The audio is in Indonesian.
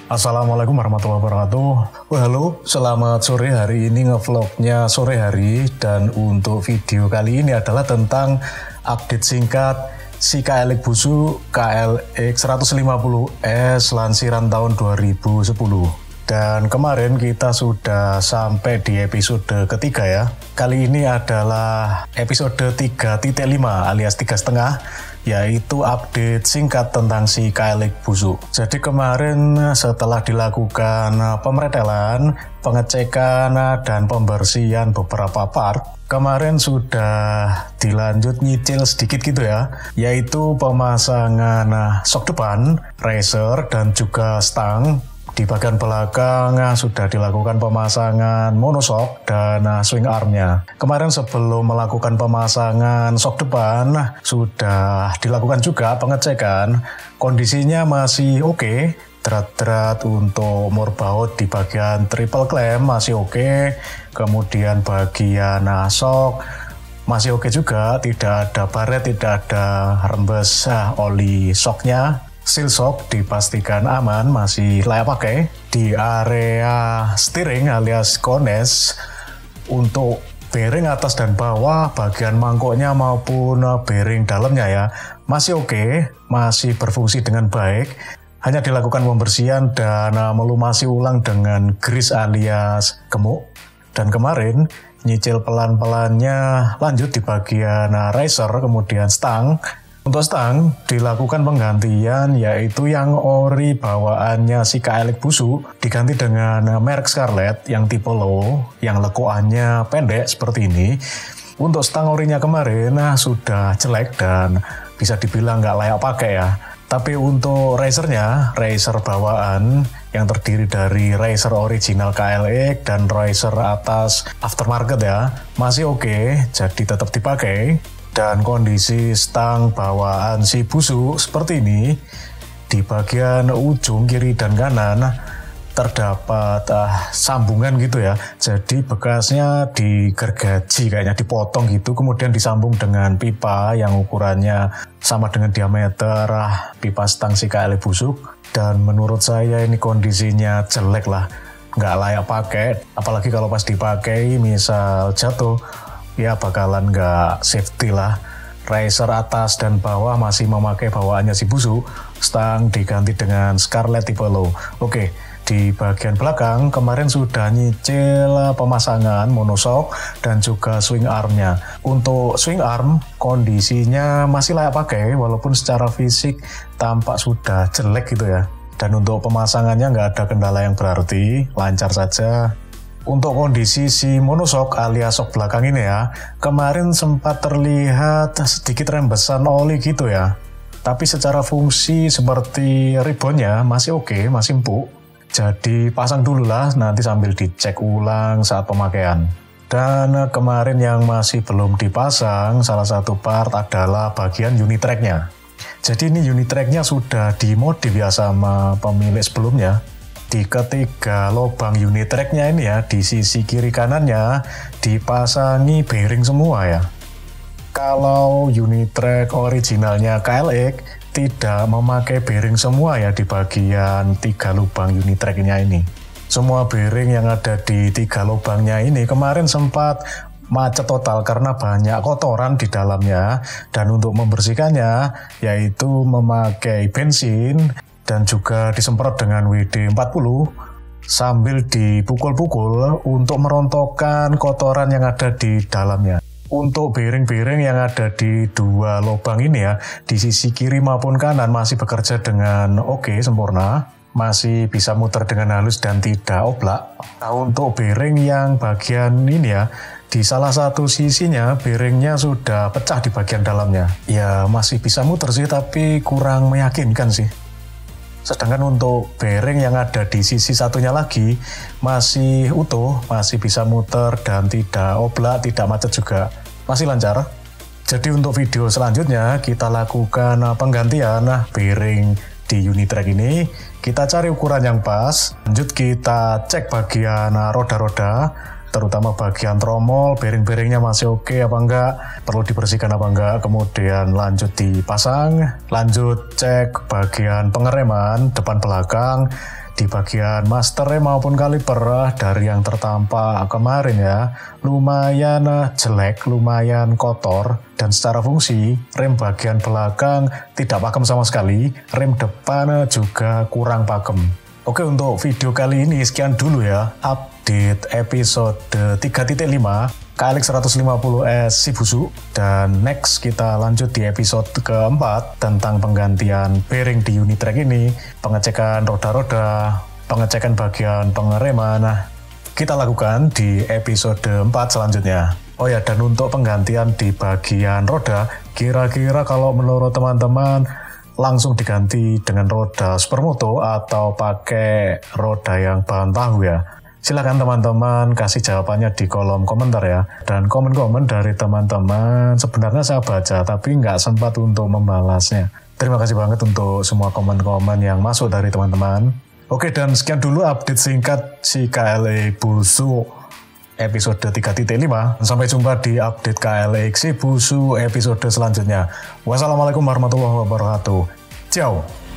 Assalamualaikum warahmatullahi wabarakatuh. Halo, selamat sore. Hari ini ngevlognya sore hari, dan untuk video kali ini adalah tentang update singkat si KLX Busu KLX 150S lansiran tahun 2010. Dan kemarin kita sudah sampai di episode ketiga ya. Kali ini adalah episode 3.5 alias 3,5, yaitu update singkat tentang si KLX Busu. Jadi kemarin setelah dilakukan pemeretelan, pengecekan, dan pembersihan beberapa part, kemarin sudah dilanjut nyicil sedikit gitu ya, yaitu pemasangan sok depan, riser, dan juga stang. Di bagian belakang sudah dilakukan pemasangan monoshock dan swing armnya. Kemarin sebelum melakukan pemasangan shock depan, sudah dilakukan juga pengecekan. Kondisinya masih oke. Drat-drat untuk murbaut di bagian triple clamp masih oke. Kemudian bagian shock masih oke juga. Tidak ada baret, tidak ada rembes oli shocknya. Seal shock dipastikan aman, masih layak pakai. Di area steering alias kones, untuk bearing atas dan bawah, bagian mangkoknya maupun bearing dalamnya ya, masih oke, masih berfungsi dengan baik. Hanya dilakukan pembersihan dan melumasi ulang dengan grease alias gemuk. Dan kemarin nyicil pelan-pelannya lanjut di bagian riser, kemudian stang. Untuk stang dilakukan penggantian, yaitu yang ori bawaannya si KLX Busu diganti dengan merek Scarlett yang tipe low, yang lekuannya pendek seperti ini. Untuk stang orinya kemarin sudah jelek dan bisa dibilang nggak layak pakai ya. Tapi untuk risernya, riser bawaan yang terdiri dari riser original KLX dan riser atas aftermarket ya, masih oke, jadi tetap dipakai. Dan kondisi stang bawaan si Busu seperti ini. Di bagian ujung kiri dan kanan terdapat sambungan gitu ya. Jadi bekasnya digergaji, kayaknya dipotong gitu, kemudian disambung dengan pipa yang ukurannya sama dengan diameter pipa stang si KLX Busu. Dan menurut saya ini kondisinya jelek lah, nggak layak pakai. Apalagi kalau pas dipakai misal jatuh, ya bakalan nggak safety lah. Riser atas dan bawah masih memakai bawaannya si Busu. Stang diganti dengan Scarlett tipe low. Oke, di bagian belakang kemarin sudah nyicil pemasangan monoshock dan juga swing armnya. Untuk swing arm kondisinya masih layak pakai, walaupun secara fisik tampak sudah jelek gitu ya. Dan untuk pemasangannya nggak ada kendala yang berarti, lancar saja. Untuk kondisi si monoshock alias shock belakang ini ya, kemarin sempat terlihat sedikit rembesan oli gitu ya. Tapi secara fungsi seperti ribonnya masih oke, masih empuk. Jadi pasang dulu lah, nanti sambil dicek ulang saat pemakaian. Dan kemarin yang masih belum dipasang, salah satu part adalah bagian unit tracknya. Jadi ini unit tracknya sudah dimodif ya sama pemilik sebelumnya. Di ketiga lubang unit tracknya ini ya, di sisi kiri kanannya dipasangi bearing semua ya. Kalau unit track originalnya KLX tidak memakai bearing semua ya di bagian 3 lubang unit tracknya ini. Semua bearing yang ada di 3 lubangnya ini kemarin sempat macet total karena banyak kotoran di dalamnya. Dan untuk membersihkannya yaitu memakai bensin dan juga disemprot dengan WD-40 sambil dipukul-pukul untuk merontokkan kotoran yang ada di dalamnya. Untuk bearing-bearing yang ada di 2 lubang ini ya, di sisi kiri maupun kanan masih bekerja dengan oke, sempurna. Masih bisa muter dengan halus dan tidak oblak. Nah, untuk bearing yang bagian ini ya, di salah satu sisinya bearingnya sudah pecah di bagian dalamnya. Ya masih bisa muter sih, tapi kurang meyakinkan sih. Sedangkan untuk bearing yang ada di sisi satunya lagi masih utuh, masih bisa muter dan tidak oblak, tidak macet juga, masih lancar. Jadi untuk video selanjutnya kita lakukan penggantian bearing di unit track ini. Kita cari ukuran yang pas, lanjut kita cek bagian roda-roda, terutama bagian tromol, bearing-bearingnya masih oke apa enggak, perlu dibersihkan apa enggak, kemudian lanjut dipasang, lanjut cek bagian pengereman depan belakang, di bagian master rem maupun kaliper dari yang tertampak kemarin ya, lumayan jelek, lumayan kotor, dan secara fungsi rem bagian belakang tidak pakem sama sekali, rem depan juga kurang pakem. Oke, untuk video kali ini sekian dulu ya, update episode 3.5 KLX 150S Shibuzu, dan next kita lanjut di episode keempat tentang penggantian bearing di unit track ini, pengecekan roda-roda, pengecekan bagian pengereman, kita lakukan di episode 4 selanjutnya. Oh ya, dan untuk penggantian di bagian roda, kira-kira kalau menurut teman-teman langsung diganti dengan roda supermoto atau pakai roda yang bahan tahu ya? Silakan teman-teman kasih jawabannya di kolom komentar ya. Dan komen-komen dari teman-teman sebenarnya saya baca, tapi nggak sempat untuk membalasnya. Terima kasih banget untuk semua komen-komen yang masuk dari teman-teman. Oke, dan sekian dulu update singkat si KLX Busu episode 3.5. Sampai jumpa di update KLX Shibuzu episode selanjutnya. Wassalamualaikum warahmatullahi wabarakatuh. Ciao.